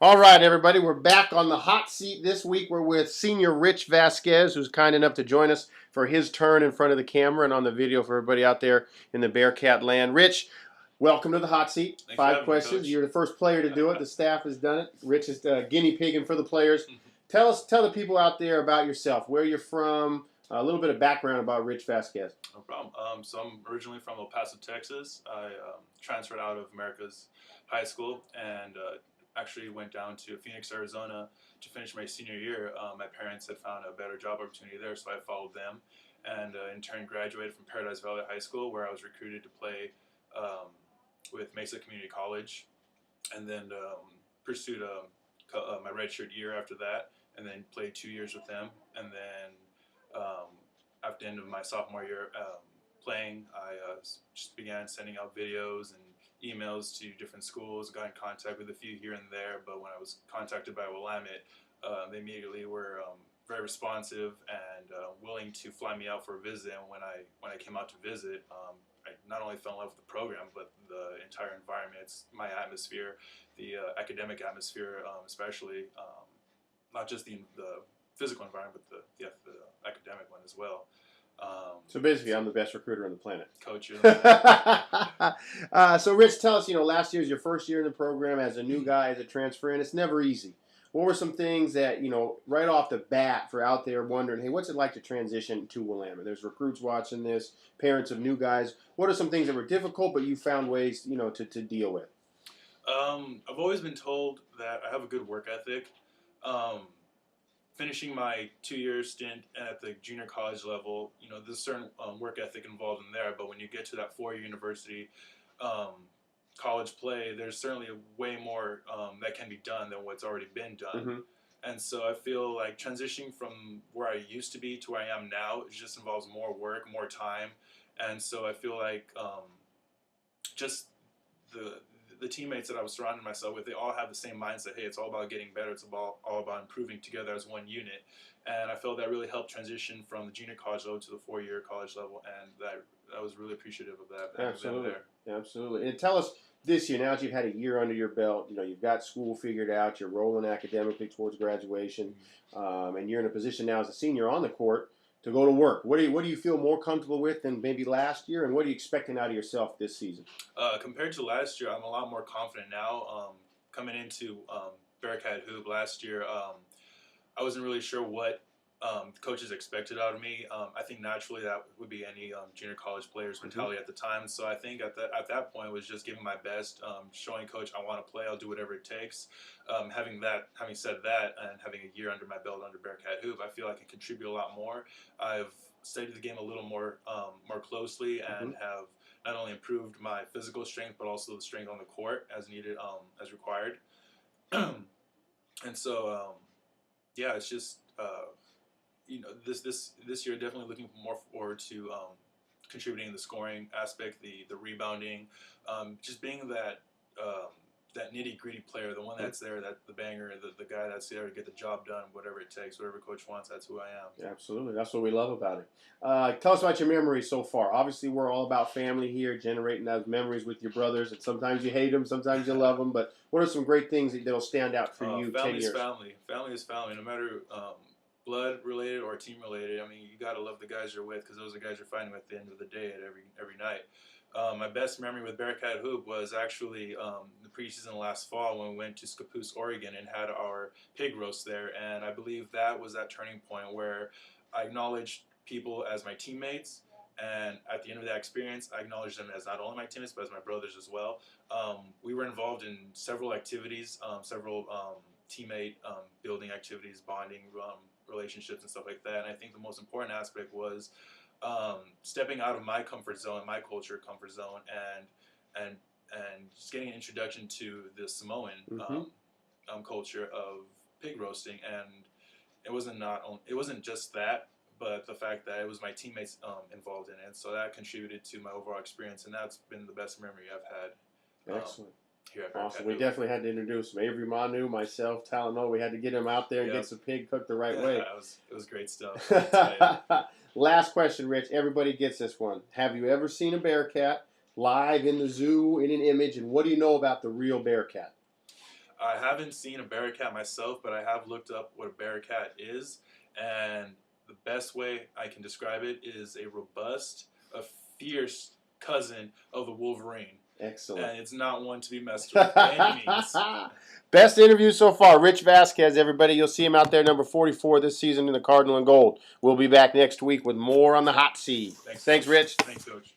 All right, everybody, we're back on the hot seat this week. We're with senior Rich Vasquez, who's kind enough to join us for his turn in front of the camera and on the video for everybody out there in the Bearcat land. Rich, welcome to the hot seat. Thanks 5 questions. You're the first player to do it. The staff has done it. Rich is guinea pigging for the players. Tell the people out there about yourself, where you're from, a little bit of background about Rich Vasquez. No problem. So I'm originally from El Paso, Texas. I transferred out of America's high school and actually went down to Phoenix, Arizona to finish my senior year. My parents had found a better job opportunity there, so I followed them and in turn graduated from Paradise Valley High School, where I was recruited to play with Mesa Community College, and then pursued my redshirt year after that, and then played 2 years with them. And then after the end of my sophomore year playing, I just began sending out videos and emails to different schools, got in contact with a few here and there, but when I was contacted by Willamette, they immediately were very responsive and willing to fly me out for a visit. And when I came out to visit, I not only fell in love with the program, but the entire environment. It's my atmosphere, the academic atmosphere, especially, not just the physical environment, but the academic one as well. So basically, I'm the best recruiter on the planet. Coach. So Rich, tell us, last year is your first year in the program as a new guy, as a transfer, and it's never easy. What were some things that, right off the bat for out there wondering, hey, what's it like to transition to Willamette? There's recruits watching this, parents of new guys. What are some things that were difficult, but you found ways, to deal with? I've always been told that I have a good work ethic. Finishing my 2-year stint at the junior college level, there's certain work ethic involved in there, but when you get to that 4-year university college play, there's certainly way more that can be done than what's already been done. Mm-hmm. And so I feel like transitioning from where I used to be to where I am now, it just involves more work, more time. And so I feel like just the teammates that I was surrounding myself with, they all have the same mindset. Hey, it's all about getting better. It's all about improving together as one unit. And I felt that really helped transition from the junior college level to the 4-year college level. And I was really appreciative of that. Absolutely. Absolutely. And tell us this year, now that you've had a year under your belt, you've got school figured out, you're rolling academically towards graduation, and you're in a position now as a senior on the court to go to work. What do you feel more comfortable with than maybe last year, and what are you expecting out of yourself this season? Compared to last year, I'm a lot more confident now. Coming into Bearcat Hoop last year, I wasn't really sure what the coaches expected out of me. I think naturally that would be any junior college player's mentality at the time. So I think at that point was just giving my best, showing coach I want to play, I'll do whatever it takes. Having said that, and having a year under my belt under Bearcat Hoop, I feel I can contribute a lot more. I've studied the game a little more closely and have not only improved my physical strength but also the strength on the court as needed, as required. And so yeah, it's just this year definitely looking more forward to contributing in the scoring aspect, the rebounding, just being that nitty gritty player, the one that's there, that the banger, the guy that's there to get the job done, whatever it takes, whatever coach wants. That's who I am. Absolutely, that's what we love about it. Tell us about your memories so far. Obviously, we're all about family here, generating those memories with your brothers, and sometimes you hate them, sometimes you love them. But what are some great things that'll stand out for you? Family 10 is years? family. Family is family, no matter blood related or team related. I mean, you gotta love the guys you're with because those are the guys you're fighting with at the end of the day at every night. My best memory with Bearcat Hoop was actually the preseason last fall when we went to Scappoose, Oregon and had our pig roast there. And I believe that was that turning point where I acknowledged people as my teammates. And at the end of that experience, I acknowledged them as not only my teammates, but as my brothers as well. We were involved in several activities, several teammate building activities, bonding relationships and stuff like that. And I think the most important aspect was stepping out of my comfort zone, my culture comfort zone, and just getting an introduction to the Samoan culture of pig roasting. And it wasn't just that, but the fact that it was my teammates involved in it. So that contributed to my overall experience, and that's been the best memory I've had. Excellent. Here at Awesome. We definitely had to introduce him. Avery Manu, myself, Talano. We had to get him out there and get some pig cooked the right way. It was great stuff. Last question, Rich. Everybody gets this one. Have you ever seen a Bearcat live in the zoo in an image, and what do you know about the real Bearcat? I haven't seen a Bearcat myself, but I have looked up what a Bearcat is, and the best way I can describe it is a robust, a fierce cousin of the Wolverine. Excellent. And it's not one to be messed with by any means. Best interview so far, Rich Vasquez, everybody. You'll see him out there, number 44 this season in the Cardinal and Gold. We'll be back next week with more on the hot seat. Thanks Rich. Thanks, Coach.